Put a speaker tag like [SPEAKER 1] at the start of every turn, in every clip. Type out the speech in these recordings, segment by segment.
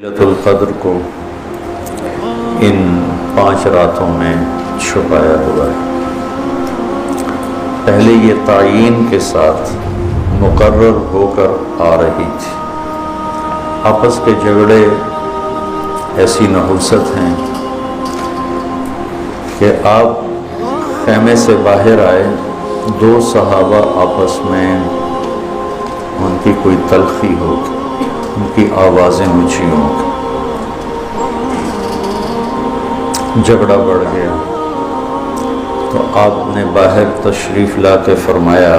[SPEAKER 1] لیلۃ القدر کو ان 5 راتوں میں چھپایا ہوا ہے۔ پہلے یہ تعیین کے ساتھ مقرر ہو کر آ رہی تھی۔ آپس کے جھگڑے ایسی نحوست ہیں کہ آپ خیمے سے باہر آئے، 2 صحابہ آپس میں ان کی کوئی تلخی ہوگی، ان کی آوازیں اونچی ہوں گی، جھگڑا بڑھ گیا تو آپ نے باہر تشریف لا کے فرمایا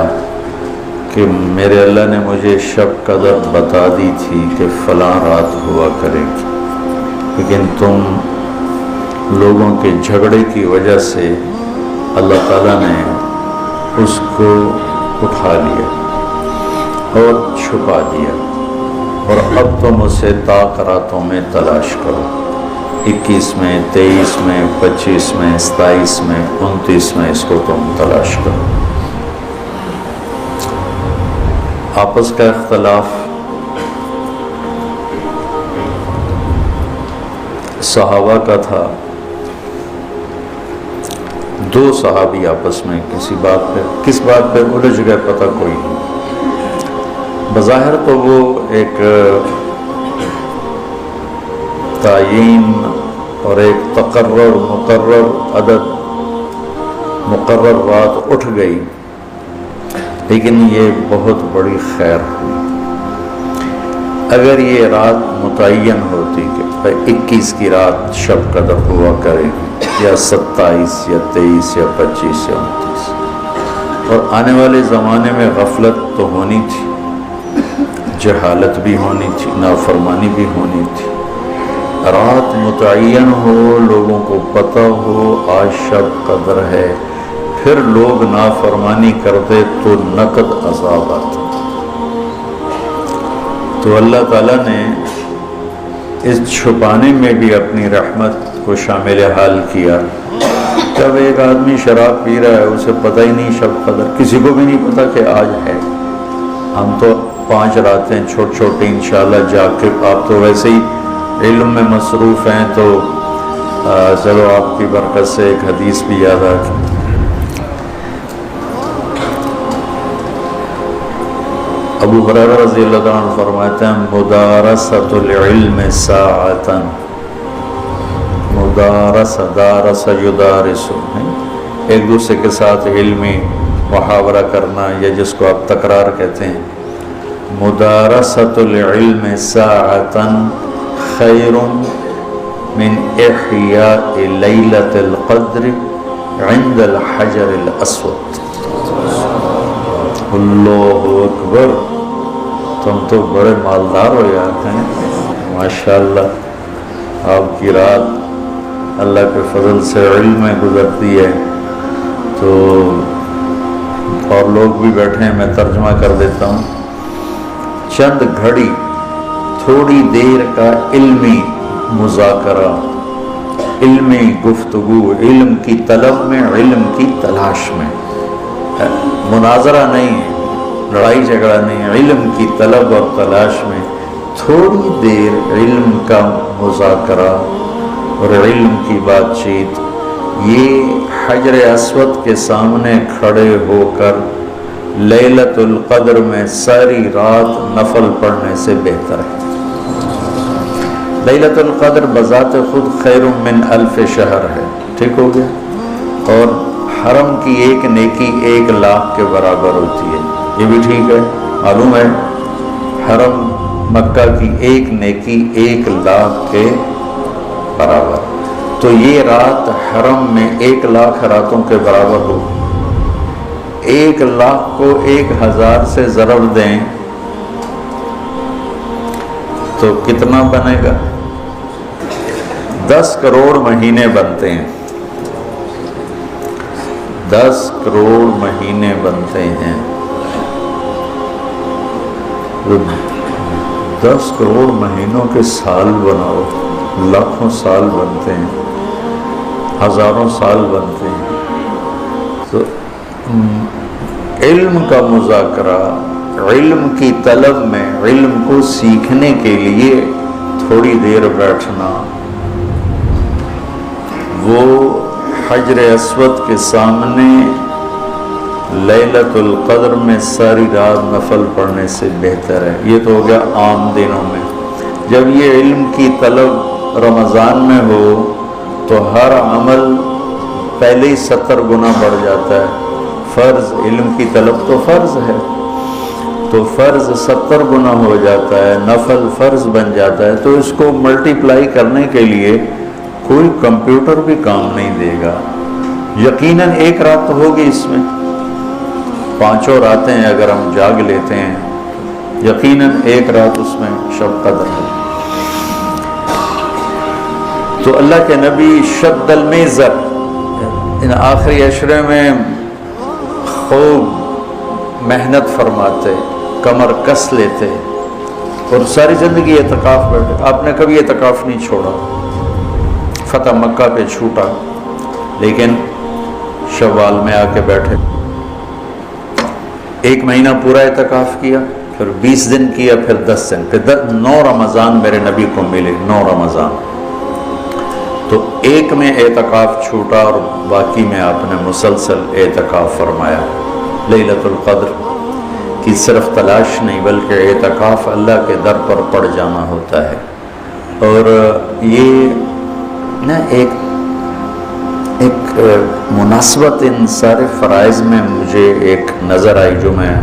[SPEAKER 1] کہ میرے اللہ نے مجھے شب قدر بتا دی تھی کہ فلاں رات ہوا کرے گی، لیکن تم لوگوں کے جھگڑے کی وجہ سے اللہ تعالیٰ نے اس کو اٹھا لیا اور چھپا دیا، اور اب تم اسے طاق راتوں میں تلاش کرو، 21 میں، 23 میں، 25 میں، 27 میں، 29 میں اس کو تم تلاش کرو۔ آپس کا اختلاف صحابہ کا تھا، 2 صحابی آپس میں کس بات پہ الجھ گئے پتہ کوئی نہیں۔ بظاہر تو وہ ایک تعیین اور ایک مقرر عدد مقرر رات اٹھ گئی، لیکن یہ بہت بڑی خیر ہوئی۔ اگر یہ رات متعین ہوتی کہ 21 کی رات شب قدر ہوا کرے گی، یا 27 یا 23 یا 25 یا 29، اور آنے والے زمانے میں غفلت تو ہونی تھی، جہالت بھی ہونی تھی، نافرمانی بھی ہونی تھی، رات متعین ہو، لوگوں کو پتہ ہو آج شب قدر ہے، پھر لوگ نافرمانی کرتے تو نقد عذاب آتا۔ تو اللہ تعالیٰ نے اس چھپانے میں بھی اپنی رحمت کو شامل حال کیا۔ جب ایک آدمی شراب پی رہا ہے، اسے پتہ ہی نہیں شب قدر، کسی کو بھی نہیں پتہ کہ آج ہے۔ ہم تو 5 راتیں چھوٹی انشاءاللہ جا کے، آپ تو ویسے ہی علم میں مصروف ہیں، تو چلو آپ کی برکت سے ایک حدیث بھی یاد آ گئی۔ ابو ہریرہ رضی اللہ عنہ فرماتے ہیں مدارسۃ العلم ساعۃ، دارس یدارس، ایک دوسرے کے ساتھ علمی محاورہ کرنا، یا جس کو آپ تکرار کہتے ہیں، مدارسۃ العلم ساعۃ خیر من احیاء لیلۃ القدر عند الحجر الاسود۔ اللہ اکبر، تم تو بڑے مالدار ہو جاتے ہیں ماشاءاللہ، آپ کی رات اللہ کے فضل سے علم میں گزرتی ہے۔ تو اور لوگ بھی بیٹھے ہیں، میں ترجمہ کر دیتا ہوں۔ چند گھڑی، تھوڑی دیر کا علمی مذاکرہ، علمی گفتگو، علم کی طلب میں، علم کی تلاش میں، مناظرہ نہیں ہے، لڑائی جھگڑا نہیں، علم کی طلب اور تلاش میں تھوڑی دیر علم کا مذاکرہ اور علم کی بات چیت، یہ حجر اسود کے سامنے کھڑے ہو کر لیلۃ القدر میں ساری رات نفل پڑھنے سے بہتر ہے۔ لیلۃ القدر بذات خود خیر من 1000 شہر ہے، ٹھیک ہو گیا، اور حرم کی ایک نیکی 1,00,000 کے برابر ہوتی ہے، یہ بھی ٹھیک ہے، معلوم ہے، حرم مکہ کی ایک نیکی 1,00,000 کے برابر، تو یہ رات حرم میں 1,00,000 راتوں کے برابر ہو۔ 1,00,000 کو 1000 سے ضرب دیں تو کتنا بنے گا؟ 10 کروڑ مہینے بنتے ہیں، 10 کروڑ مہینے بنتے ہیں، 10 کروڑ مہینوں کے سال بناؤ، لاکھوں سال بنتے ہیں، ہزاروں سال بنتے ہیں۔ تو علم کا مذاکرہ، علم کی طلب میں، علم کو سیکھنے کے لیے تھوڑی دیر بیٹھنا، وہ حجر اسود کے سامنے لیلۃ القدر میں ساری رات نفل پڑھنے سے بہتر ہے۔ یہ تو ہو گیا عام دنوں میں۔ جب یہ علم کی طلب رمضان میں ہو تو ہر عمل پہلے ہی 70 گنا بڑھ جاتا ہے۔ فرض، علم کی طلب تو فرض ہے، تو فرض 70 گنا ہو جاتا ہے، نفل فرض بن جاتا ہے، تو اس کو ملٹیپلائی کرنے کے لیے کوئی کمپیوٹر بھی کام نہیں دے گا۔ یقیناً ایک رات تو ہوگی اس میں، 5 راتیں اگر ہم جاگ لیتے ہیں، یقیناً ایک رات اس میں شب قدر ہے۔ تو اللہ کے نبی شد المیزر، ان آخری عشرے میں خوب محنت فرماتے، کمر کس لیتے اور ساری زندگی اعتکاف بیٹھے۔ آپ نے کبھی اعتکاف نہیں چھوڑا، فتح مکہ پہ چھوٹا لیکن شوال میں آ کے بیٹھے، 1 مہینہ پورا اعتکاف کیا، پھر 20 دن کیا، پھر 10 دن، پھر 9 رمضان میرے نبی کو ملے، 9 رمضان۔ تو ایک میں اعتکاف چھوٹا اور باقی میں آپ نے مسلسل اعتکاف فرمایا۔ لیلۃ القدر کی صرف تلاش نہیں بلکہ اعتکاف اللہ کے در پر پڑ جانا ہوتا ہے۔ اور یہ نا ایک مناسبت ان سارے فرائض میں مجھے ایک نظر آئی جو میں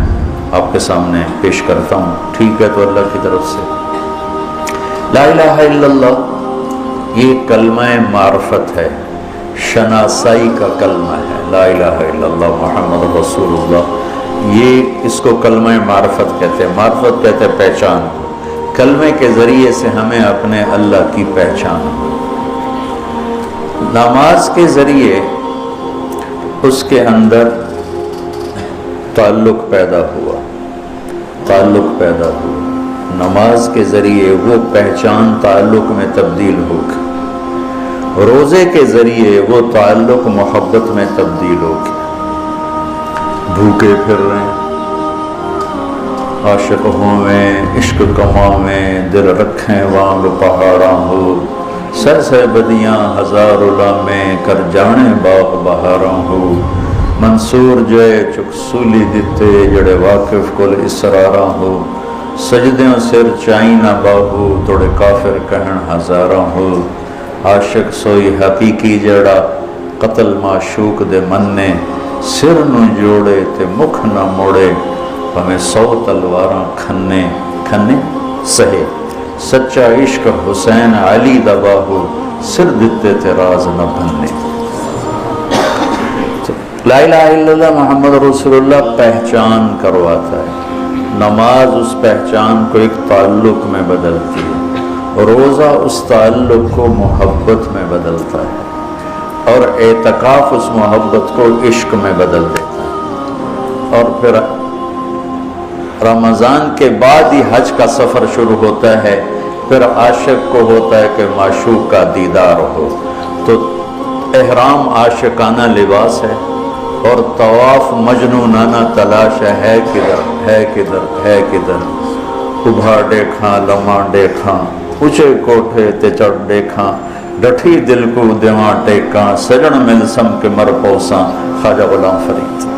[SPEAKER 1] آپ کے سامنے پیش کرتا ہوں، ٹھیک ہے؟ تو اللہ کی طرف سے لا الہ الا اللہ، یہ کلمہ معرفت ہے، شناسائی کا کلمہ ہے، لا الہ الا اللہ محمد رسول اللہ، یہ اس کو کلمہ معرفت کہتے ہیں۔ معرفت کہتے ہیں پہچان، کلمے کے ذریعے سے ہمیں اپنے اللہ کی پہچان ہو۔ نماز کے ذریعے اس کے اندر تعلق پیدا ہوا، تعلق پیدا ہوا، نماز کے ذریعے وہ پہچان تعلق میں تبدیل ہوگی، روزے کے ذریعے وہ تعلق محبت میں تبدیل ہوگی۔ بھوکے پھر رہے ہیں، عاشق ہوئیں، عشق کماویں، دل رکھیں وانگ پہاڑاں ہو، سر سے بدیاں ہزار علامیں، کر جانے باغ بہاراں ہو، منصور جے چک سولی دیتے، جڑے واقف کل اسراراں ہو، سجدیوں سر چائی نہ باہو، توڑے کافر کہن ہزاراں ہو، عاشق سوئی حقیقی جڑا، قتل معشوق دے مننے، سر نو جوڑے تے مکھ نہ موڑے، ہمیں 100 تلواراں کھنے کھنے سہے، سچا عشق حسین علی دباہو، سر دیتے تے راز نہ بھننے۔ لا الہ الا اللہ محمد رسول اللہ پہچان کرواتا ہے، نماز اس پہچان کو ایک تعلق میں بدلتی ہے، روزہ اس تعلق کو محبت میں بدلتا ہے، اور اعتکاف اس محبت کو عشق میں بدل دیتا ہے۔ اور پھر رمضان کے بعد ہی حج کا سفر شروع ہوتا ہے، پھر عاشق کو ہوتا ہے کہ معشوق کا دیدار ہو، تو احرام عاشقانہ لباس ہے، اور طواف مجنونانہ تلاش ہے کدھر ہے کدھر ہے کدھر، ابھا دیکھاں لمحہ دیکھاں، اونچے کوٹھے تے چڑھ دیکھاں، ڈٹھی دل کو دیواں ٹیکاں، سجن ملسم کے مر پوساں، خواجہ غلام فرید۔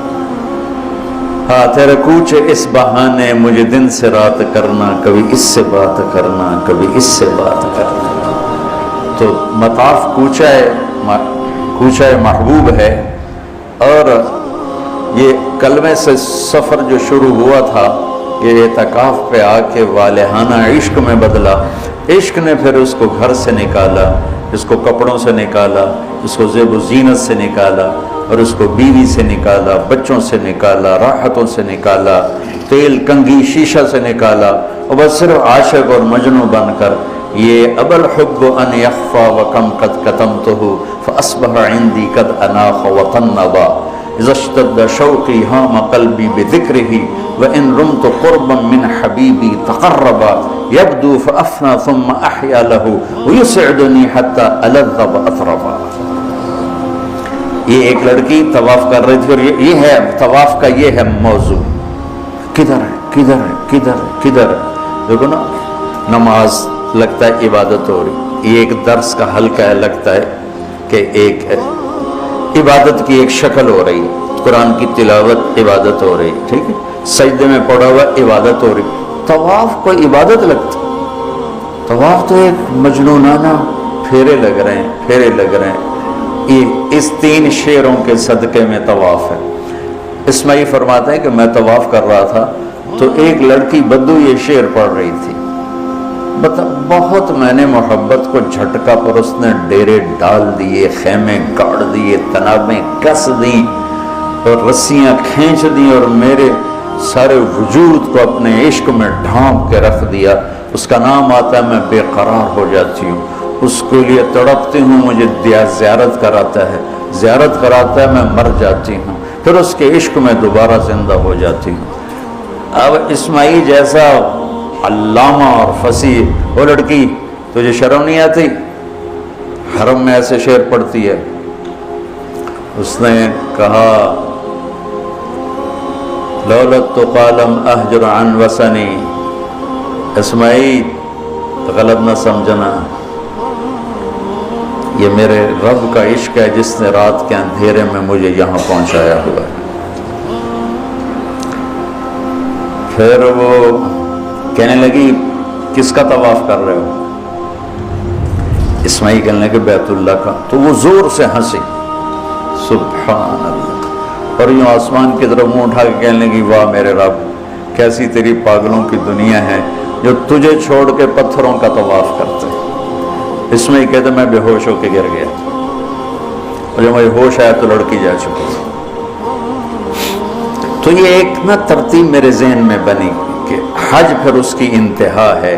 [SPEAKER 1] ہاں تیرے کوچے اس بہانے، مجھے دن سے رات کرنا، کبھی اس سے بات کرنا، کبھی اس سے بات کرنا۔ تو مطاف کوچہ محبوب ہے، اور یہ کلمے سے سفر جو شروع ہوا تھا یہ اعتکاف پہ آ کے والہانہ عشق میں بدلا۔ عشق نے پھر اس کو گھر سے نکالا، اس کو کپڑوں سے نکالا، اس کو زیب و زینت سے نکالا، اور اس کو بیوی سے نکالا، بچوں سے نکالا، راحتوں سے نکالا، تیل کنگھی شیشہ سے نکالا، اور بس صرف عاشق اور مجنوں بن کر یہ ابا الحب ان یخفا وکم قد کتمتہ فاصبح عندی قد اناخ وطنبا اذا اشتد شوقی ہام قلبی بذکرہ وان رمت قربا من حبیبی تقربا یبدو فافنا ثم احیا لہ ویسعدنی حتی الذ واطربا۔ یہ ایک لڑکی طواف کر رہی تھی، اور یہ ہے طواف کا یہ ہے موضوع، کدھر ہے کدھر ہے کدھر ہے کدھر ہے۔ دیکھو نا، نماز لگتا ہے عبادت ہو رہی. یہ ایک درس کا حلقہ ہے, لگتا ہے کہ ایک عبادت کی ایک شکل ہو رہی ہے. قرآن کی تلاوت عبادت ہو رہی, ٹھیک ہے, سجدے میں پڑا ہوا عبادت ہو رہی. طواف کو عبادت لگتا. طواف تو ایک مجنونانہ پھیرے لگ رہے ہیں, پھیرے لگ رہے ہیں. یہ اس 3 شعروں کے صدقے میں طواف ہے. اسماعیل فرماتا ہے کہ میں طواف کر رہا تھا تو ایک لڑکی بدو یہ شعر پڑھ رہی تھی. بہت میں نے محبت کو جھٹکا پر اس نے ڈیرے ڈال دیے, خیمے گاڑ دیے, تنابیں کس دیں اور رسیاں کھینچ دیں اور میرے سارے وجود کو اپنے عشق میں ڈھانپ کے رکھ دیا. اس کا نام آتا ہے میں بے قرار ہو جاتی ہوں, اس کے لیے تڑپتی ہوں, مجھے زیارت کراتا ہے, زیارت کراتا ہے, میں مر جاتی ہوں, پھر اس کے عشق میں دوبارہ زندہ ہو جاتی ہوں. اب اسماعیل جیسا علامہ اور فصیح وہ لڑکی تجھے شرم نہیں آتی؟ حرم میں ایسے شعر پڑھتی ہے. اس نے کہا لولت تو قالم احجر عن وسنی. اسماعیل غلط نہ سمجھنا, یہ میرے رب کا عشق ہے جس نے رات کے اندھیرے میں مجھے یہاں پہنچایا ہوا ہے. پھر وہ کہنے لگی کس کا طواف کر رہے ہو؟ اسماعیل کہنے لگے بیت اللہ کا. تو وہ زور سے ہنسی, سبحان اللہ, اور یوں آسمان کی طرف منہ اٹھا کے کہنے لگی واہ میرے رب, کیسی تیری پاگلوں کی دنیا ہے جو تجھے چھوڑ کے پتھروں کا طواف کرتے. اس میں کہتے میں بے ہوش ہو کے گر گیا, اور جب مجھے ہوش آیا تو لڑکی جا چکی. تو یہ ایک نہ ترتیب میرے ذہن میں بنی کہ حج پھر اس کی انتہا ہے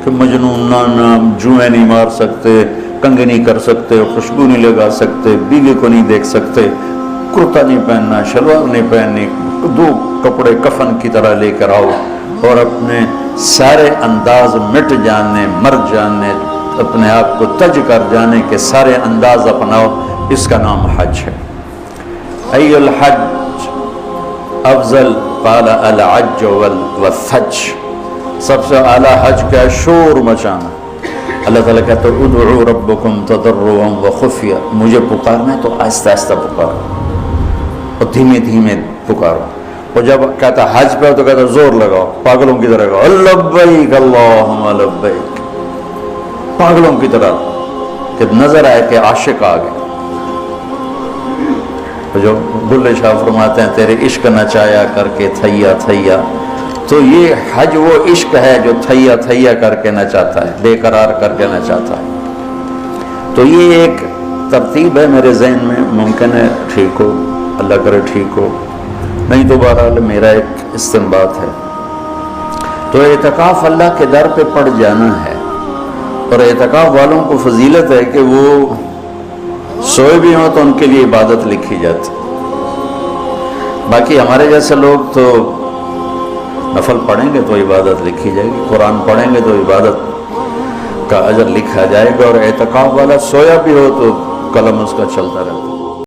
[SPEAKER 1] کہ مجنونانہ, جوئیں نہیں مار سکتے, کنگھی نہیں کر سکتے, خوشبو نہیں لگا سکتے, بیوی کو نہیں دیکھ سکتے, کرتا نہیں پہننا, شلوار نہیں پہننی, 2 کپڑے کفن کی طرح لے کر آؤ اور اپنے سارے انداز مٹ جانے, مر جانے, اپنے آپ کو تج کر جانے کے سارے انداز اپناؤ. اس کا نام حج ہے. ای الحج افضل قال العج والثج. سب سے اعلیٰ حج کیا ہے؟ شور مچانا. اللہ تعالیٰ کہتا ہے ادعوا ربکم تضرعا وخفیا. مجھے پکارنا ہے تو آہستہ آہستہ پکارو اور دھیمے دھیمے پکارو. اور جب کہتا حج پہ تو کہتا زور لگاؤ, پاگلوں کی طرح کہو لبیک اللہم لبیک, پاگلوں کی طرح, کہ نظر آئے کہ عاشق آ گئے. جو بلے شاہ فرماتے ہیں تیرے عشق نچایا کر کے تھیا تھیا. تو یہ حج وہ عشق ہے جو تھیا تھیا کر کے نچاتا ہے, بے قرار کر کے نچاتا ہے. تو یہ ایک ترتیب ہے میرے ذہن میں, ممکن ہے ٹھیک ہو, اللہ کرے ٹھیک ہو, نہیں تو بہرحال میرا ایک استنباط ہے. تو اعتکاف اللہ کے در پہ پڑ جانا ہے, اور اعتکاف والوں کو فضیلت ہے کہ وہ سوئے بھی ہوں تو ان کے لیے عبادت لکھی جاتی. باقی ہمارے جیسے لوگ تو نفل پڑھیں گے تو عبادت لکھی جائے گی, قرآن پڑھیں گے تو عبادت کا اجر لکھا جائے گا, اور اعتکاف والا سویا بھی ہو تو قلم اس کا چلتا رہتا ہے.